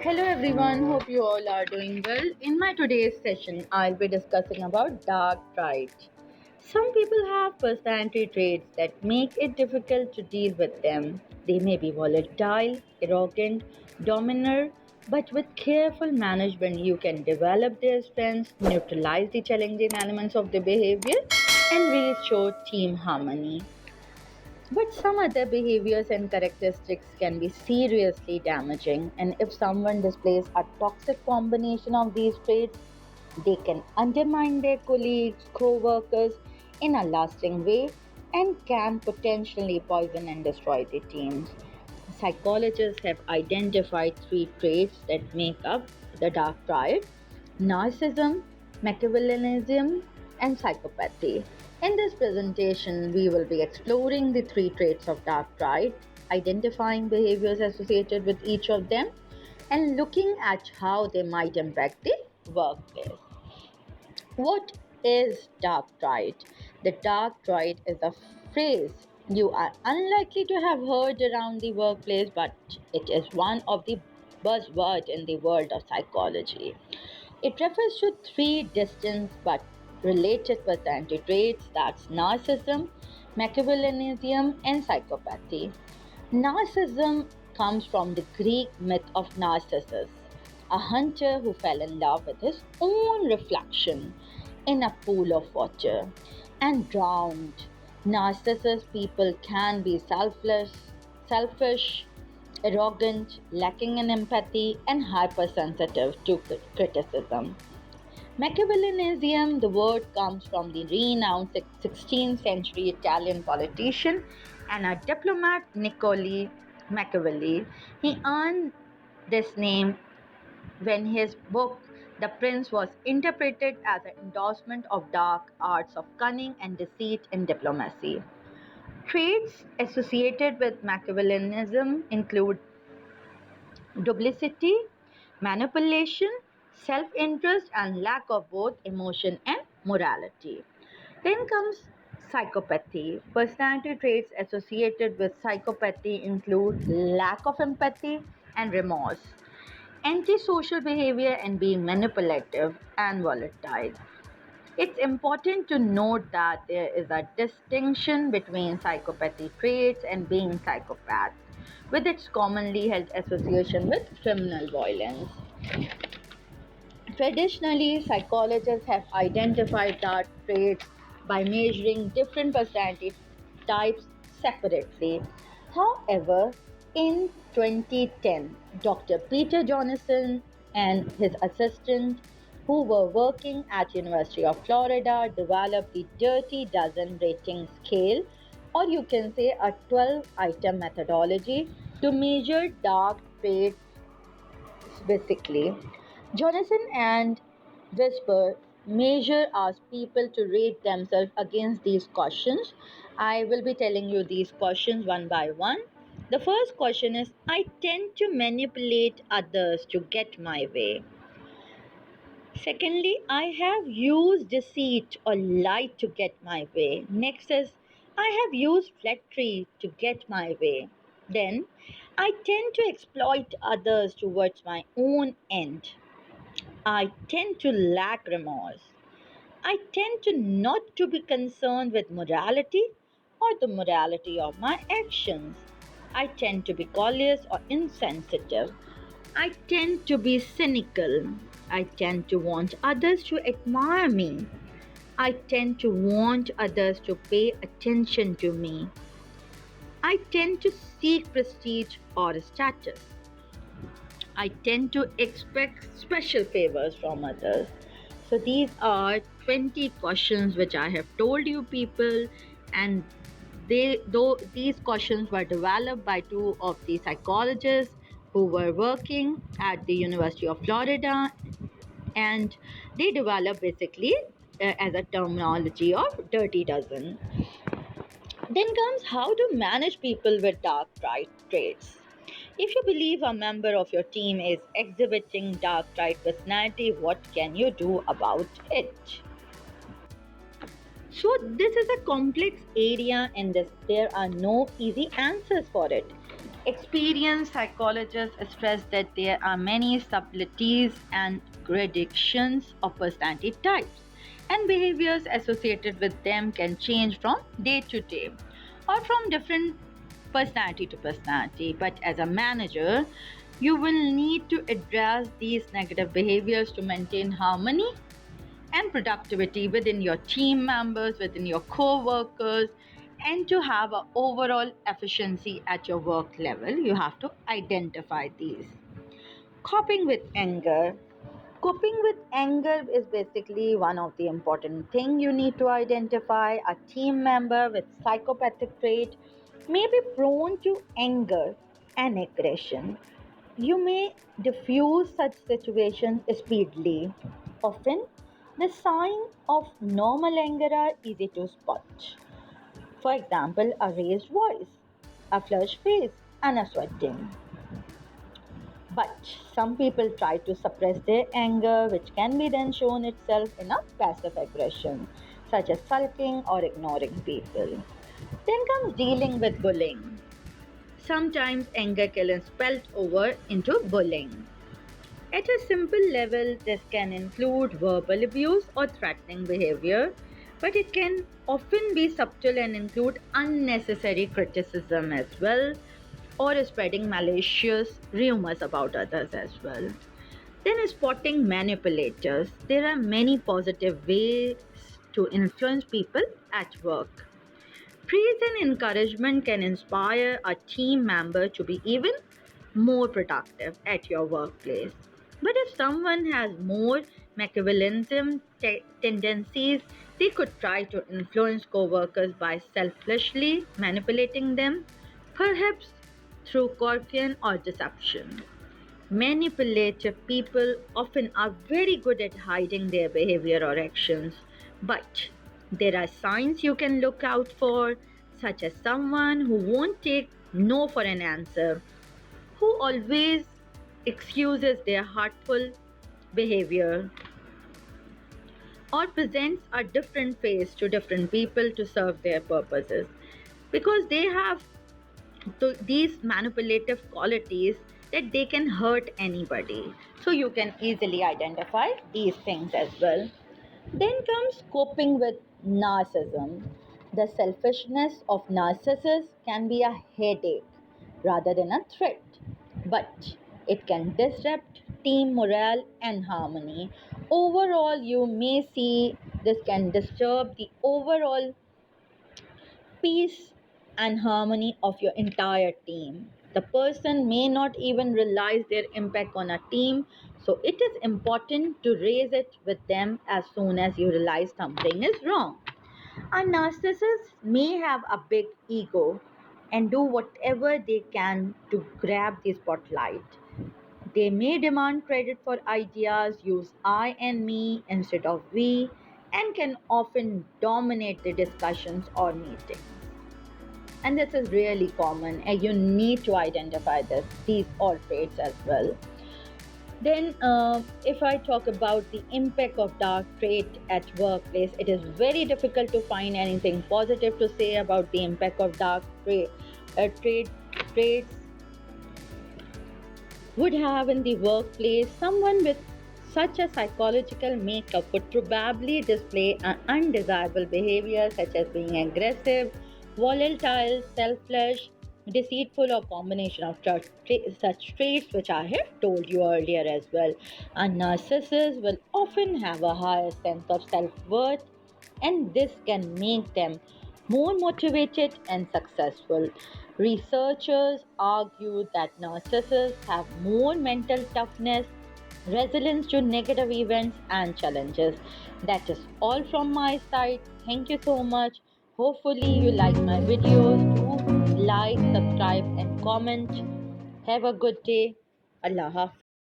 Hello everyone, hope you all are doing well. In my today's session, I'll be discussing about Dark Traid. Some people have personality traits that make it difficult to deal with them. They may be volatile, arrogant, dominant, but with careful management, you can develop their strengths, neutralize the challenging elements of the behavior, and restore team harmony. But some other behaviors and characteristics can be seriously damaging, and if someone displays a toxic combination of these traits, they can undermine their colleagues, co workers in a lasting way and can potentially poison and destroy the teams. Psychologists have identified three traits that make up the dark triad: narcissism, Machiavellianism, and psychopathy. In this presentation, we will be exploring the three traits of dark triad, identifying behaviors associated with each of them, and looking at how they might impact the workplace. What is dark triad? The dark triad is a phrase you are unlikely to have heard around the workplace, but it is one of the buzzwords in the world of psychology. It refers to three distinct but related personality traits, that's narcissism, Machiavellianism, and psychopathy. Narcissism comes from the Greek myth of Narcissus, a hunter who fell in love with his own reflection in a pool of water and drowned. Narcissus people can be selfish, arrogant, lacking in empathy, and hypersensitive to criticism. Machiavellianism, the word comes from the renowned 16th century Italian politician and a diplomat Niccolo Machiavelli. He earned this name when his book The Prince was interpreted as an endorsement of dark arts of cunning and deceit in diplomacy. Traits associated with Machiavellianism include duplicity, manipulation, self interest, and lack of both emotion and morality. Then comes psychopathy. Personality traits associated with psychopathy include lack of empathy and remorse, antisocial behavior, and being manipulative and volatile. It's important to note that there is a distinction between psychopathy traits and being psychopath, with its commonly held association with criminal violence. Traditionally, psychologists have identified dark traits by measuring different personality types separately. However, in 2010, Dr. Peter Johnson and his assistant, who were working at University of Florida, developed the Dirty Dozen rating scale, or you can say a 12-item methodology to measure dark traits basically. Jonathan and Whisper measure ask people to rate themselves against these questions. I will be telling you these questions one by one. The first question is: I tend to manipulate others to get my way. Secondly, I have used deceit or lied to get my way. Next is: I have used flattery to get my way. Then, I tend to exploit others towards my own end. I tend to lack remorse. I tend to not to be concerned with morality or the morality of my actions. I tend to be callous or insensitive. I tend to be cynical. I tend to want others to admire me. I tend to want others to pay attention to me. I tend to seek prestige or status. I tend to expect special favors from others. So these are 20 questions which I have told you people, and though these questions were developed by two of the psychologists who were working at the University of Florida, and they developed basically as a terminology of dirty dozen. Then comes how to manage people with dark traits. If you believe a member of your team is exhibiting dark trait personality, what can you do about it? So this is a complex area and there are no easy answers for it. Experienced psychologists stress that there are many subtleties and gradations of personality types, and behaviors associated with them can change from day to day or from different personality to personality. But as a manager, you will need to address these negative behaviors to maintain harmony and productivity within your team members, within your co-workers, and to have an overall efficiency at your work level. You have to identify these. Coping with anger. Coping with anger is basically one of the important thing you need to identify. A team member with psychopathic trait may be prone to anger and aggression. You may diffuse such situations speedily. Often, the signs of normal anger are easy to spot. For example, a raised voice, a flushed face, and a sweating. But some people try to suppress their anger, which can be then shown itself in a passive aggression, such as sulking or ignoring people. Then comes dealing with bullying. Sometimes anger can spill over into bullying. At a simple level, this can include verbal abuse or threatening behavior, but it can often be subtle and include unnecessary criticism as well, or spreading malicious rumors about others as well. Then, spotting manipulators. There are many positive ways to influence people at work. Praise and encouragement can inspire a team member to be even more productive at your workplace. But if someone has more Machiavellianism tendencies, they could try to influence coworkers by selfishly manipulating them, perhaps through coercion or deception. Manipulative people often are very good at hiding their behavior or actions, but there are signs you can look out for, such as someone who won't take no for an answer, who always excuses their hurtful behavior, or presents a different face to different people to serve their purposes, because they have these manipulative qualities that they can hurt anybody. So you can easily identify these things as well. Then comes coping with narcissism. The selfishness of narcissists can be a headache rather than a threat, but it can disrupt team morale and harmony. Overall, you may see this can disturb the overall peace and harmony of your entire team. The person may not even realize their impact on a team, so it is important to raise it with them as soon as you realize something is wrong. A narcissist may have a big ego and do whatever they can to grab the spotlight. They may demand credit for ideas, use I and me instead of we, and can often dominate the discussions or meetings. And this is really common, and you need to identify these all traits as well. Then, if I talk about the impact of dark trait at workplace, it is very difficult to find anything positive to say about the impact of dark traits would have in the workplace. Someone with such a psychological makeup would probably display an undesirable behavior such as being aggressive, volatile, selfish, deceitful, or combination of such traits which I have told you earlier as well. A narcissist will often have a higher sense of self-worth, and this can make them more motivated and successful. Researchers argue that narcissists have more mental toughness, resilience to negative events and challenges. That is all from my side. Thank you so much. Hopefully, you like my videos. Do like, subscribe, and comment. Have a good day. Allah Hafiz.